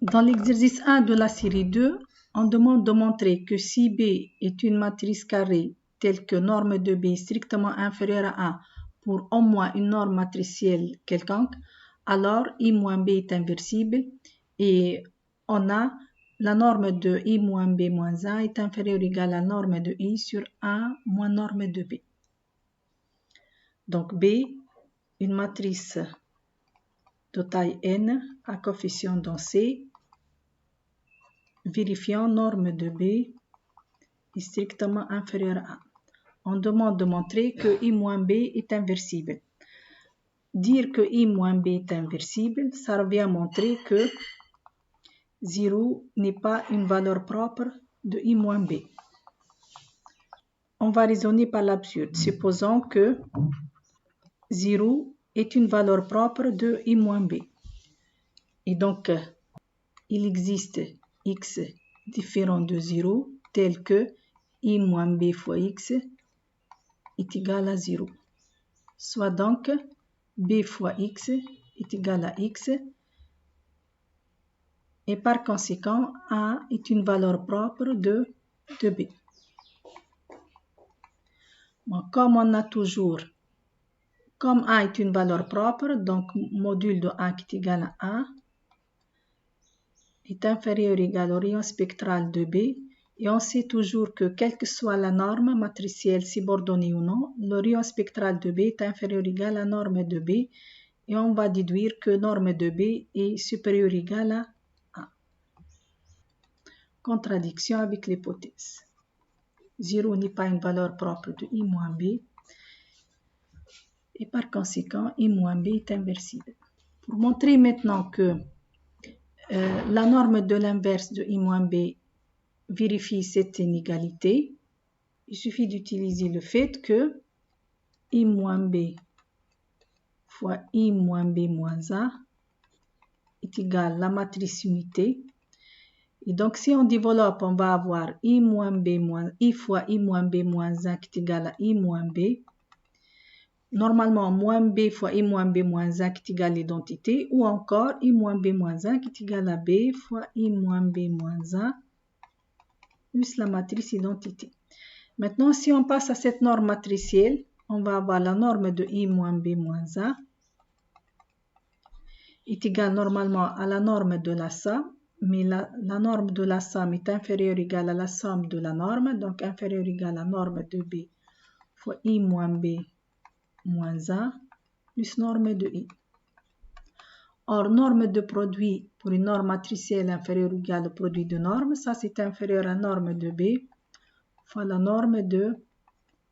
Dans l'exercice 1 de la série 2, on demande de montrer que si B est une matrice carrée telle que norme de B est strictement inférieure à 1 pour au moins une norme matricielle quelconque, alors I moins B est inversible et on a la norme de I moins B moins 1 est inférieure ou égale à la norme de I sur 1 moins norme de B. Donc B, une matrice de taille n à coefficient dans C, vérifiant norme de B est strictement inférieure à 1. On demande de montrer que I moins B est inversible. Dire que I moins B est inversible, ça revient à montrer que 0 n'est pas une valeur propre de I moins B. On va raisonner par l'absurde. Supposons que 0 est une valeur propre de I moins B. Et donc, il existe x différent de 0 tel que I moins B fois x est égal à 0. Soit donc, B fois x est égal à x et par conséquent, A est une valeur propre de B. Bon, comme A est une valeur propre, donc module de A qui est égal à 1 est inférieur ou égal au rayon spectral de B. Et on sait toujours que quelle que soit la norme matricielle subordonnée ou non, le rayon spectral de B est inférieur ou égal à la norme de B. Et on va déduire que norme de B est supérieure ou égale à 1. Contradiction avec l'hypothèse. 0 n'est pas une valeur propre de I moins B. Et par conséquent, I moins B est inversible. Pour montrer maintenant que la norme de l'inverse de I moins B vérifie cette inégalité, il suffit d'utiliser le fait que I moins B fois I moins B moins A est égal à la matrice unité. Et donc, si on développe, on va avoir I moins B moins I fois I moins B moins 1 qui est égal à I moins B. Normalement, moins B fois I moins B moins 1 qui est égal à l'identité, ou encore I moins B moins 1 qui est égal à B fois I moins B moins 1 plus la matrice identité. Maintenant, si on passe à cette norme matricielle, on va avoir la norme de I moins B moins 1 est égale normalement à la norme de la somme, mais la norme de la somme est inférieure ou égale à la somme de la norme, donc inférieure ou égale à la norme de B fois I moins B moins 1 plus norme de I. Or, norme de produit pour une norme matricielle inférieure ou égale au produit de norme, ça c'est inférieur à la norme de B fois la norme de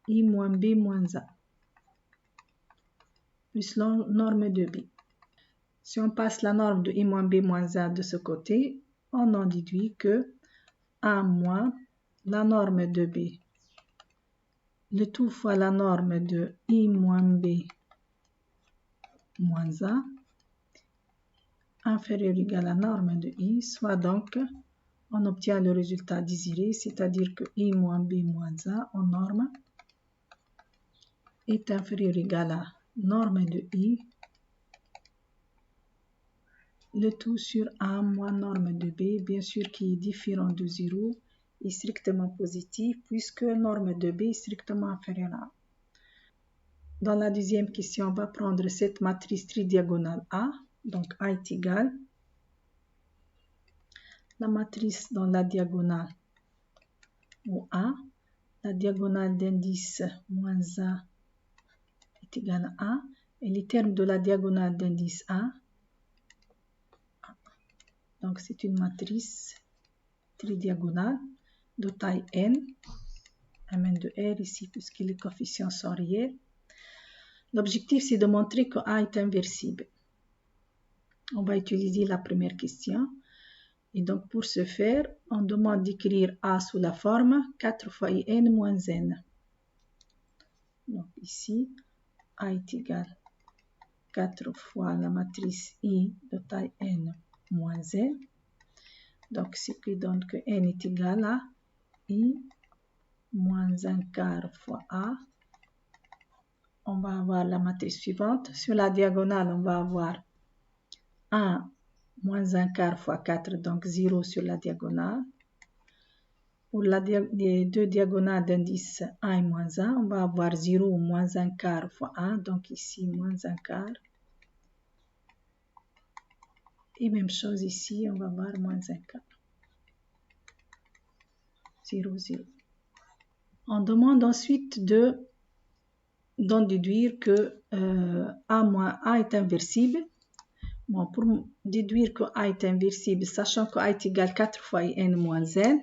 I moins B moins 1 plus la norme de B. Si on passe la norme de I moins B moins 1 de ce côté, on en déduit que 1 moins la norme de B, le tout fois la norme de I moins B moins 1 inférieur ou égal à la norme de I, soit donc on obtient le résultat désiré, c'est-à-dire que I moins B moins 1 en norme est inférieur ou égal à norme de I, le tout sur 1 moins norme de B, bien sûr qui est différent de 0, est strictement positif puisque norme de B est strictement inférieure à 1. Dans la deuxième question, on va prendre cette matrice tridiagonale A, donc A est égal la matrice dans la diagonale au A, la diagonale d'indice moins 1 est égale à 1, et les termes de la diagonale d'indice 1. Donc c'est une matrice tridiagonale de taille n, Mn de R ici puisque les coefficients sont réels. L'objectif c'est de montrer que A est inversible. On va utiliser la première question. Et donc, pour ce faire, on demande d'écrire A sous la forme 4 fois IN moins N. Donc, ici, A est égal à 4 fois la matrice I de taille N moins N. Donc, ce qui donne que N est égal à I moins 1 quart fois A. On va avoir la matrice suivante. Sur la diagonale, on va avoir 1 moins un quart fois 4, donc 0 sur la diagonale. Pour les deux diagonales d'indice 1 et moins 1, on va avoir 0 moins un quart fois 1, donc ici moins un quart. Et même chose ici, on va avoir moins un quart. 0, 0. On demande ensuite d'en déduire que A moins A est inversible. Bon, pour déduire que A est inversible, sachant que A est égal 4 fois n moins n,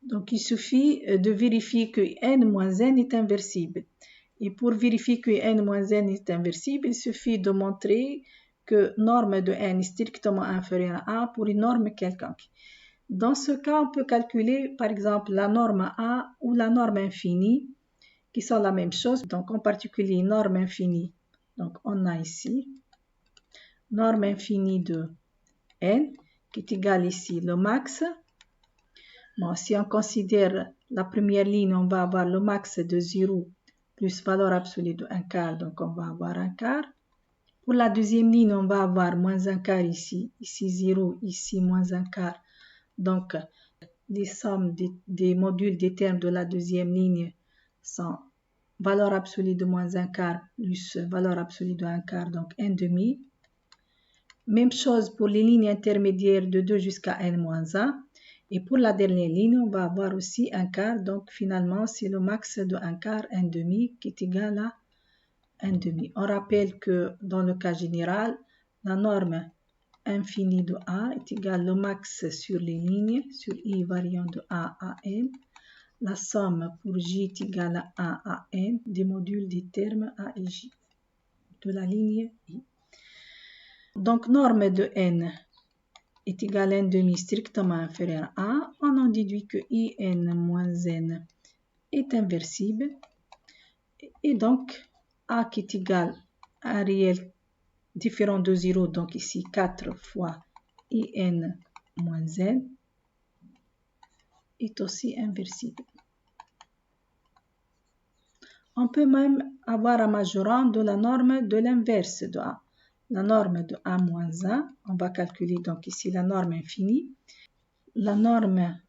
donc il suffit de vérifier que n moins n est inversible. Et pour vérifier que n moins n est inversible, il suffit de montrer que norme de n est strictement inférieure à A pour une norme quelconque. Dans ce cas, on peut calculer par exemple la norme A ou la norme infinie, qui sont la même chose. Donc en particulier norme infinie. Donc on a ici norme infinie de n qui est égale ici le max. Bon, si on considère la première ligne, on va avoir le max de 0 plus valeur absolue de 1 quart, donc on va avoir 1 quart. Pour la deuxième ligne, on va avoir moins 1 quart ici, ici 0, ici moins 1 quart. Donc les sommes des modules des termes de la deuxième ligne sont valeur absolue de moins 1 quart plus valeur absolue de 1 quart, donc 1 demi. Même chose pour les lignes intermédiaires de 2 jusqu'à n moins 1. Et pour la dernière ligne, on va avoir aussi 1 quart. Donc finalement, c'est le max de 1 quart, 1 demi, qui est égal à 1 demi. On rappelle que dans le cas général, la norme infinie de A est égale au max sur les lignes, sur I variant de A à N. La somme pour J est égale à A à N des modules des termes A et J de la ligne I. Donc, norme de N est égale à 1 demi strictement inférieur à A. On en déduit que IN moins N est inversible. Et donc, A qui est égal à un réel différent de 0, donc ici 4 fois IN moins N, est aussi inversible. On peut même avoir un majorant de la norme de l'inverse de A. La norme de A moins 1, on va calculer donc ici la norme infinie. La norme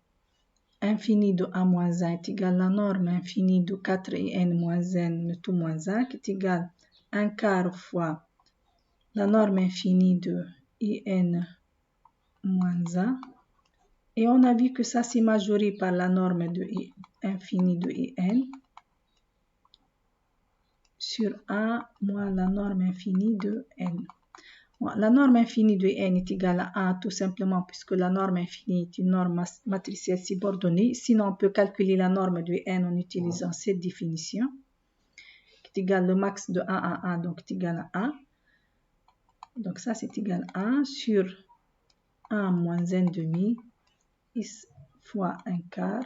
infinie de A moins 1 est égale à la norme infinie de 4 et n moins n tout moins 1 qui est égale à 1 quart fois la norme infinie de IN moins 1. Et on a vu que ça c'est majoré par la norme de infinie de IN sur A moins la norme infinie de n. Bon, la norme infinie de n est égale à 1 tout simplement puisque la norme infinie est une norme matricielle subordonnée. Sinon, on peut calculer la norme de n en utilisant cette définition qui est égale au max de 1 à 1, donc est égal à 1. Donc ça, c'est égal à 1 sur 1 moins n demi fois 1 quart.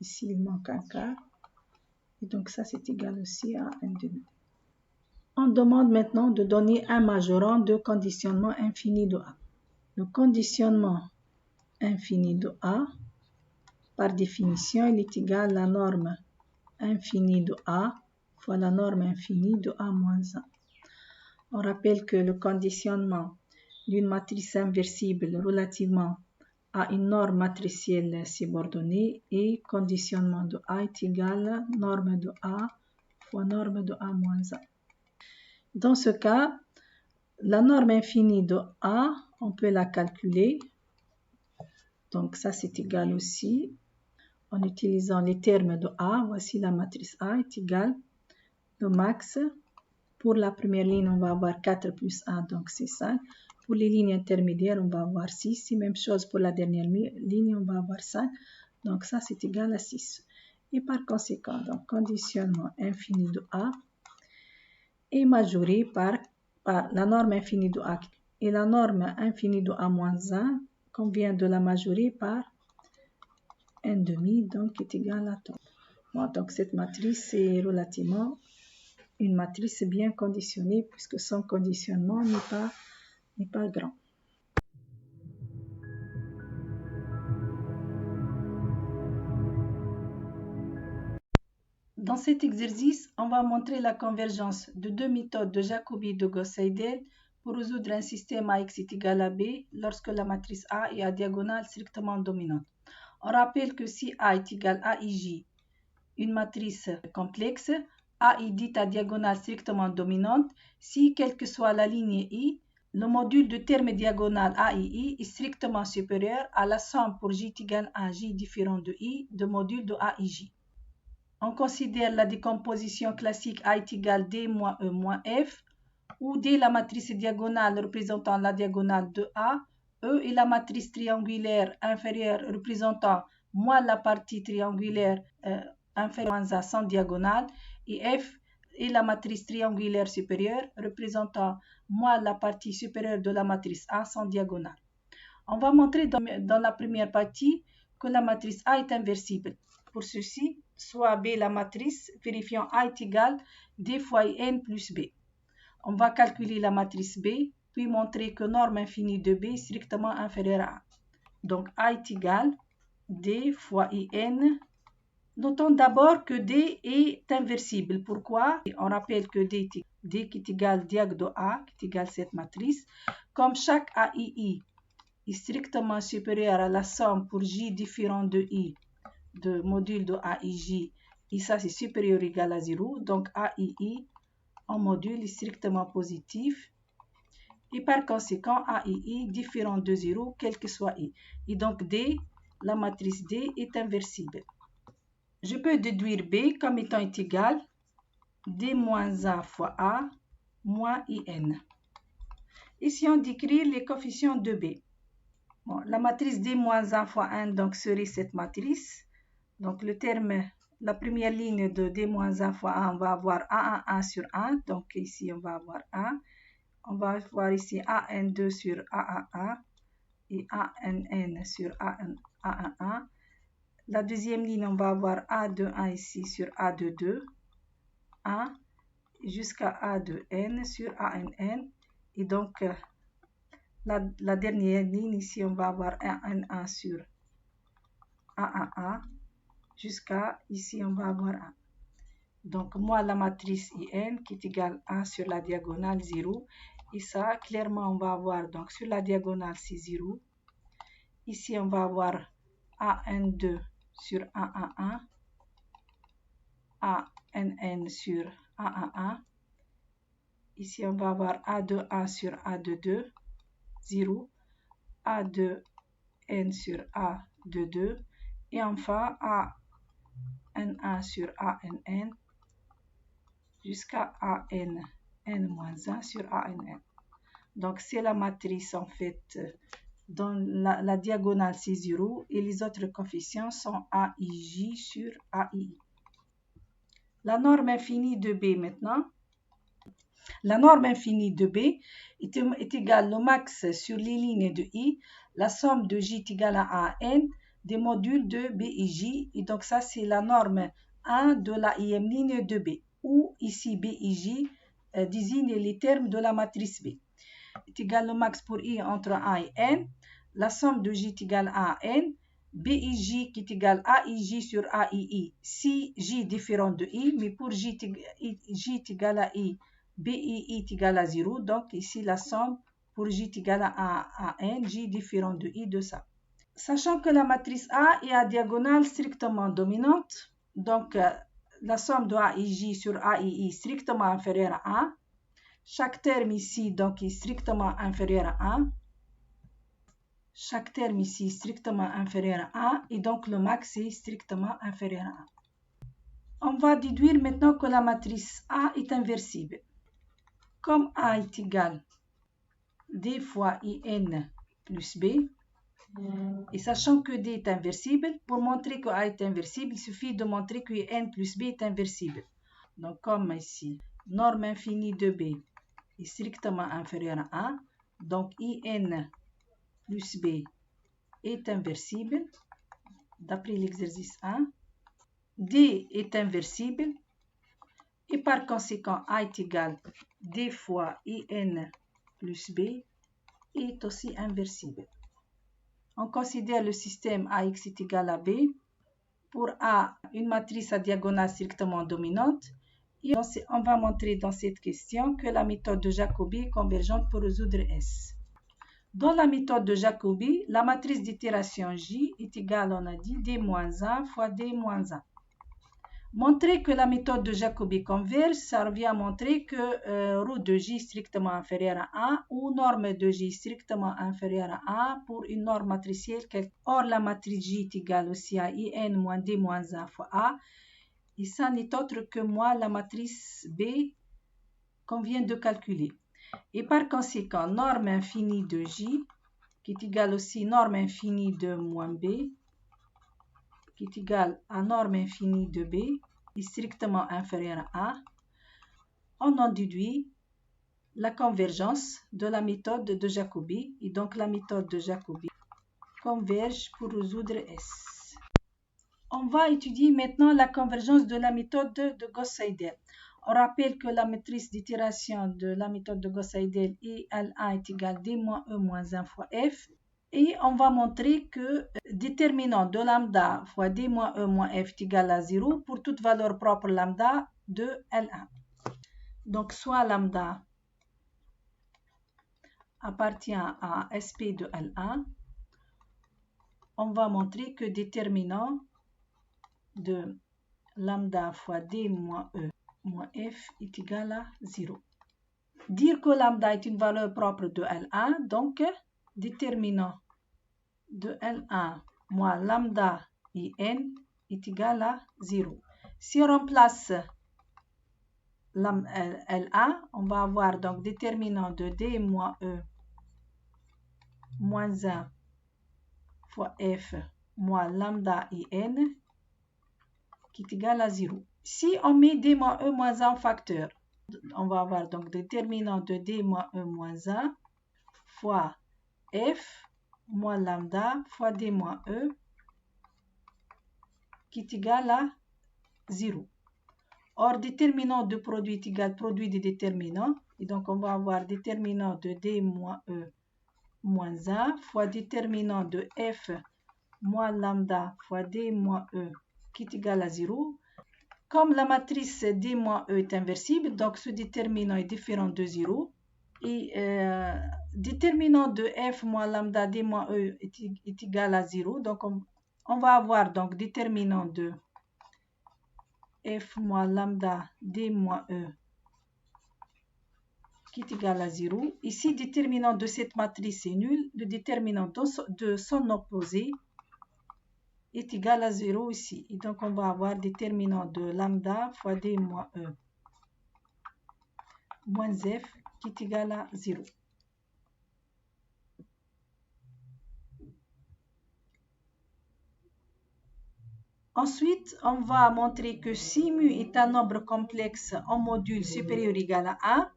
Ici, il manque 1 quart. Et donc ça, c'est égal aussi à 1 demi. On demande maintenant de donner un majorant de conditionnement infini de A. Le conditionnement infini de A, par définition, il est égal à la norme infinie de A fois la norme infinie de A moins 1. On rappelle que le conditionnement d'une matrice inversible relativement à une norme matricielle subordonnée et conditionnement de A est égal à norme de A fois norme de A moins 1. Dans ce cas, la norme infinie de A, on peut la calculer. Donc ça, c'est égal aussi, en utilisant les termes de A, voici la matrice A est égale au max. Pour la première ligne, on va avoir 4 plus 1, donc c'est 5. Pour les lignes intermédiaires, on va avoir 6. C'est même chose pour la dernière ligne, on va avoir 5. Donc ça, c'est égal à 6. Et par conséquent, donc, conditionnement infini de A est majoré par la norme infinie de A. Et la norme infinie de A moins 1, qu'on vient de la majorer par 1 demi, donc est égal à 3. Bon, donc cette matrice est relativement une matrice bien conditionnée puisque son conditionnement n'est pas grand. Dans cet exercice, on va montrer la convergence de deux méthodes de Jacobi de Gauss-Seidel pour résoudre un système AX est égal à B lorsque la matrice A est à diagonale strictement dominante. On rappelle que si A est égal à IJ, une matrice complexe, A est dite à diagonale strictement dominante si, quelle que soit la ligne I, le module de terme diagonal AII est strictement supérieur à la somme pour J est égal à J différent de I de module de AIJ. On considère la décomposition classique A est égal D moins E moins F, où D est la matrice diagonale représentant la diagonale de A, E est la matrice triangulaire inférieure représentant moins la partie triangulaire inférieure à sans diagonale, et F est la matrice triangulaire supérieure représentant moins la partie supérieure de la matrice A sans diagonale. On va montrer dans la première partie que la matrice A est inversible. Pour ceci, soit B la matrice, vérifiant A est égal D fois IN plus B. On va calculer la matrice B, puis montrer que norme infinie de B est strictement inférieure à A. Donc A est égal D fois IN. Notons d'abord que D est inversible. Pourquoi? On rappelle que D qui est égal diag de A, qui est égal cette matrice. Comme chaque AII est strictement supérieur à la somme pour J différent de I de module de AIJ, et ça c'est supérieur ou égal à 0, donc AII en module est strictement positif, et par conséquent AII différent de 0, quel que soit I. Et donc D, la matrice D est inversible. Je peux déduire B comme étant égal D moins A fois A moins IN. Ici on décrit les coefficients de B. Bon, la matrice D moins A fois 1 donc serait cette matrice. Donc le terme, la première ligne de D moins 1 fois 1, on va avoir A1 sur 1. Donc ici on va avoir A. On va avoir ici AN2 sur A1 et ANN sur A11. La deuxième ligne, on va avoir A21 ici sur A22. A jusqu'à A2N sur ANN. Et donc la dernière ligne ici, on va avoir AN1 sur A11. Jusqu'à ici, on va avoir 1. Donc, moi, la matrice IN qui est égale à 1 sur la diagonale 0. Et ça, clairement, on va avoir, donc sur la diagonale, c'est 0. Ici, on va avoir AN2 sur A11. ANN sur A11. Ici, on va avoir A21 sur A22. 0. A2N sur A22. Et enfin, AN1 sur ANN jusqu'à ANN-1 sur ANN. Donc, c'est la matrice, en fait, dans la diagonale, c'est 0 et les autres coefficients sont AIJ sur AII. La norme infinie de B maintenant. La norme infinie de B est égale au max sur les lignes de I. La somme de J est égale à AN des modules de B et J. Et donc, ça, c'est la norme 1 de la ième ligne de B, où ici B et J désignent les termes de la matrice B. Est égal au max pour I entre A et N. La somme de J est égale à N. B et J qui est égal à IJ sur AII, si J est différent de I, mais pour J est égal à I, B et I est égal à 0. Donc ici, la somme pour J est égal à N, J est différent de I de ça. Sachant que la matrice A est à diagonale strictement dominante, donc la somme de AIJ sur AII est strictement inférieure à 1. Chaque terme ici donc, est strictement inférieur à 1. Chaque terme ici est strictement inférieur à 1 et donc le max est strictement inférieur à 1. On va déduire maintenant que la matrice A est inversible. Comme A est égal D fois IN plus B, et sachant que D est inversible, pour montrer que A est inversible, il suffit de montrer que IN plus B est inversible. Donc comme ici, norme infinie de B est strictement inférieure à 1, donc IN plus B est inversible, d'après l'exercice 1. D est inversible, et par conséquent, A est égal D fois IN plus B est aussi inversible. On considère le système AX est égal à B. Pour A, une matrice à diagonale strictement dominante, Et on va montrer dans cette question que la méthode de Jacobi est convergente pour résoudre S. Dans la méthode de Jacobi, la matrice d'itération J est égale, on a dit, D-1 fois D-1. Montrer que la méthode de Jacobi converge, ça revient à montrer que root de J strictement inférieure à 1 ou norme de J strictement inférieure à 1 pour une norme matricielle quelque. Or, la matrice J est égale aussi à IN moins D moins 1 fois A. Et ça n'est autre que moi la matrice B qu'on vient de calculer. Et par conséquent, norme infinie de J, qui est égale aussi norme infinie de moins B, qui est égale à norme infinie de B, est strictement inférieure à A, on en déduit la convergence de la méthode de Jacobi. Et donc, la méthode de Jacobi converge pour résoudre S. On va étudier maintenant la convergence de la méthode de Gauss-Seidel. On rappelle que la matrice d'itération de la méthode de Gauss-Seidel ILA est égale D moins E moins 1 fois F. Et on va montrer que déterminant de lambda fois D moins E moins F est égal à 0 pour toute valeur propre lambda de L1. Donc, soit lambda appartient à SP de L1, on va montrer que déterminant de lambda fois D moins E moins F est égal à 0. Dire que lambda est une valeur propre de L1, donc déterminant de L1 moins lambda IN est égal à 0. Si on remplace L1, on va avoir donc déterminant de D moins E moins 1 fois F moins lambda IN qui est égal à 0. Si on met D moins E moins 1 en facteur, on va avoir donc déterminant de D moins E moins 1 fois F moins lambda fois D moins E qui est égal à 0. Or, déterminant de produit est égal à produit des déterminants. Et donc, on va avoir déterminant de D moins E moins 1 fois déterminant de F moins lambda fois D moins E qui est égal à 0. Comme la matrice D moins E est inversible, donc ce déterminant est différent de 0. Et déterminant de F moins lambda D moins E est égal à 0. Donc, on va avoir donc déterminant de F moins lambda D moins E qui est égal à 0. Ici, déterminant de cette matrice est nul. Le déterminant de son opposé est égal à 0 ici. Et donc, on va avoir déterminant de lambda fois D moins E moins F qui est égal à 0. Ensuite, on va montrer que si mu est un nombre complexe en module supérieur ou égal à 1,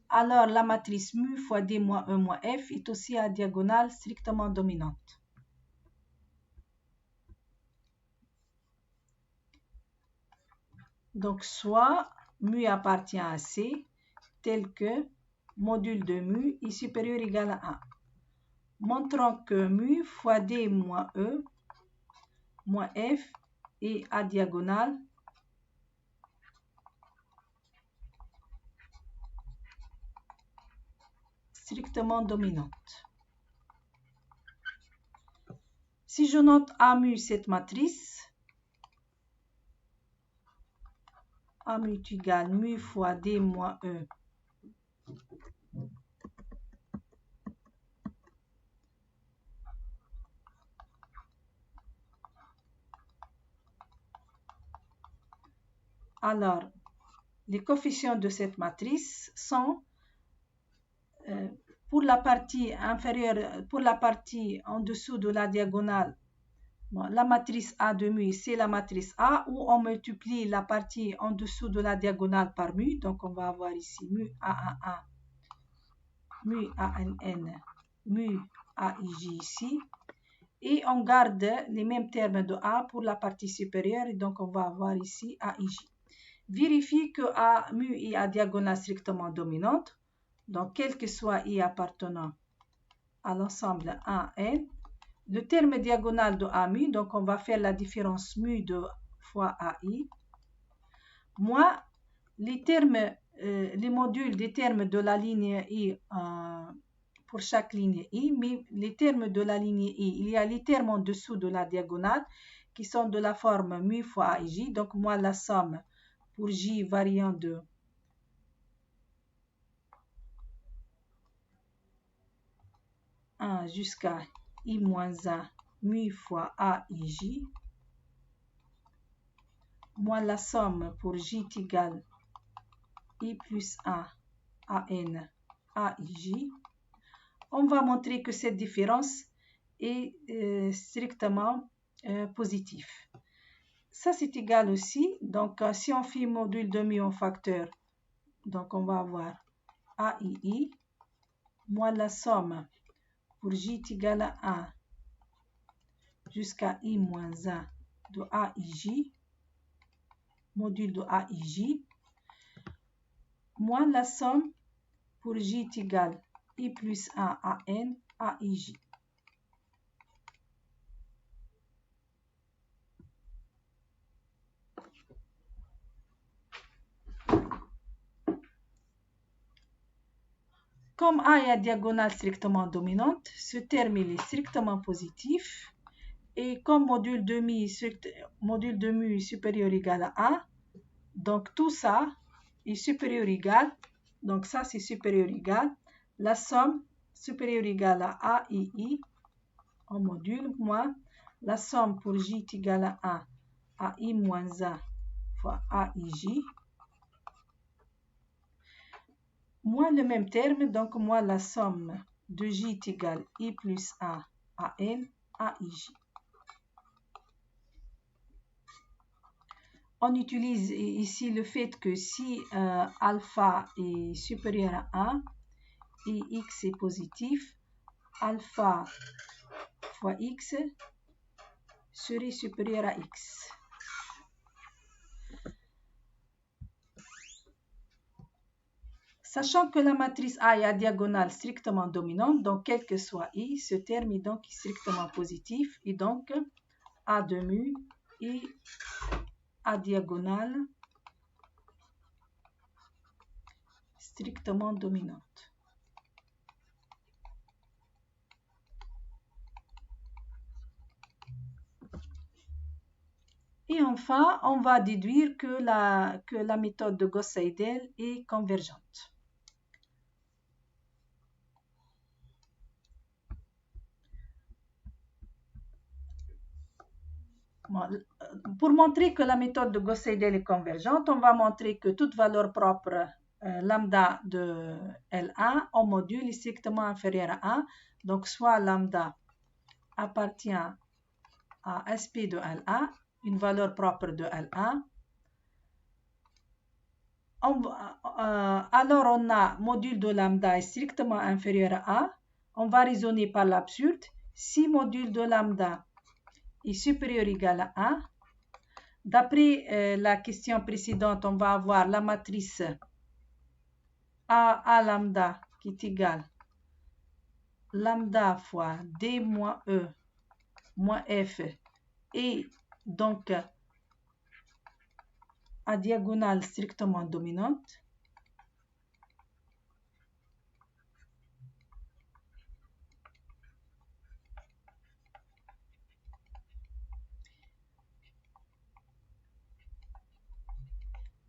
alors la matrice mu fois D moins E moins F est aussi à diagonale strictement dominante. Donc, soit mu appartient à C, tel que module de mu est supérieur ou égal à 1. Montrons que mu fois D moins E moins F est à diagonale strictement dominante. Si je note A mu cette matrice, A mu est égal mu fois D moins E alors, les coefficients de cette matrice sont pour la partie inférieure, pour la partie en dessous de la diagonale, bon, la matrice A de mu, c'est la matrice A où on multiplie la partie en dessous de la diagonale par mu. Donc, on va avoir ici mu A11, mu ANN, mu AIJ ici. Et on garde les mêmes termes de A pour la partie supérieure. Et donc, on va avoir ici AIJ. Vérifie que A mu est à diagonale strictement dominante. Donc, quel que soit I appartenant à l'ensemble AN, le terme diagonal de A mu, donc on va faire la différence mu de fois AI, Moi, les modules des termes de la ligne I pour chaque ligne I, mais les termes de la ligne I, il y a les termes en dessous de la diagonale qui sont de la forme mu fois A et J. Donc, moi, la somme pour J variant de 1 jusqu'à I moins 1 mu fois A et J, moins la somme pour J est égale I plus 1 AN A et J. On va montrer que cette différence est strictement positive. Ça, c'est égal aussi. Donc, si on fait module de mu en facteur, donc on va avoir A et I, moins la somme pour J est égal à 1 jusqu'à I moins 1 de A et J, module de A et J, moins la somme pour J est égal I plus 1 à N A et J. Comme A est à diagonale strictement dominante, ce terme il est strictement positif. Et comme module de mu est supérieur ou égal à A, donc tout ça est supérieur ou égal. Donc ça c'est supérieur ou égal. La somme supérieure ou égale à A et I en module moins la somme pour J est égale à 1 à I moins 1 fois A et J. Moins le même terme, donc moins la somme de J est égale I plus 1 à N A et J. On utilise ici le fait que si alpha est supérieur à 1 et x est positif, alpha fois x serait supérieur à x. Sachant que la matrice A est à diagonale strictement dominante, donc quel que soit I, ce terme est donc strictement positif et donc A de mu est à diagonale strictement dominante. Et enfin, on va déduire que la méthode de Gauss-Seidel est convergente. Pour montrer que la méthode de Gauss-Seidel est convergente, on va montrer que toute valeur propre lambda de L1 en module est strictement inférieure à 1. Donc, soit lambda appartient à SP de L1, une valeur propre de L1. Alors, on a module de lambda est strictement inférieur à 1. On va raisonner par l'absurde. Si module de lambda est supérieur ou égal à 1, d'après la question précédente, on va avoir la matrice A lambda qui est égale lambda fois D moins E moins F et donc à diagonale strictement dominante.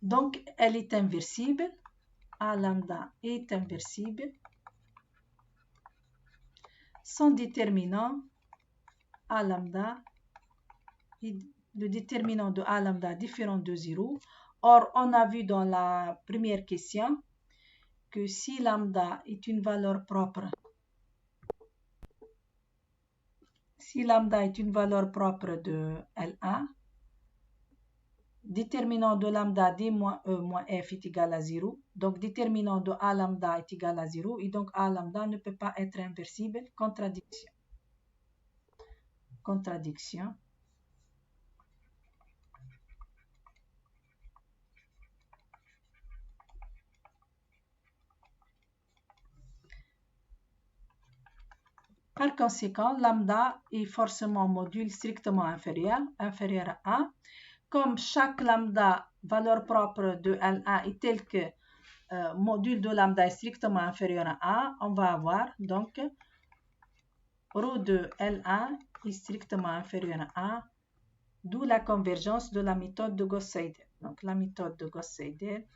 Donc, elle est inversible. A lambda est inversible. Son déterminant, A lambda, le déterminant de A lambda différent de 0. Or, on a vu dans la première question que si lambda est une valeur propre, de L1, déterminant de lambda D moins E moins F est égal à 0. Donc, déterminant de A lambda est égal à 0. Et donc, A lambda ne peut pas être inversible. Contradiction. Contradiction. Par conséquent, lambda est forcément module strictement inférieur à 1. Comme chaque lambda valeur propre de LA est telle que module de lambda est strictement inférieur à A, on va avoir donc ρ de LA est strictement inférieur à A, d'où la convergence de la méthode de Gauss-Seidel. Donc la méthode de Gauss-Seidel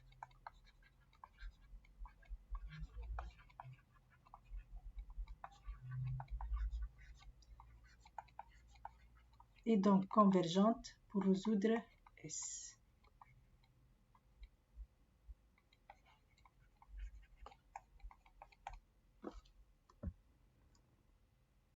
est donc convergente pour résoudre S.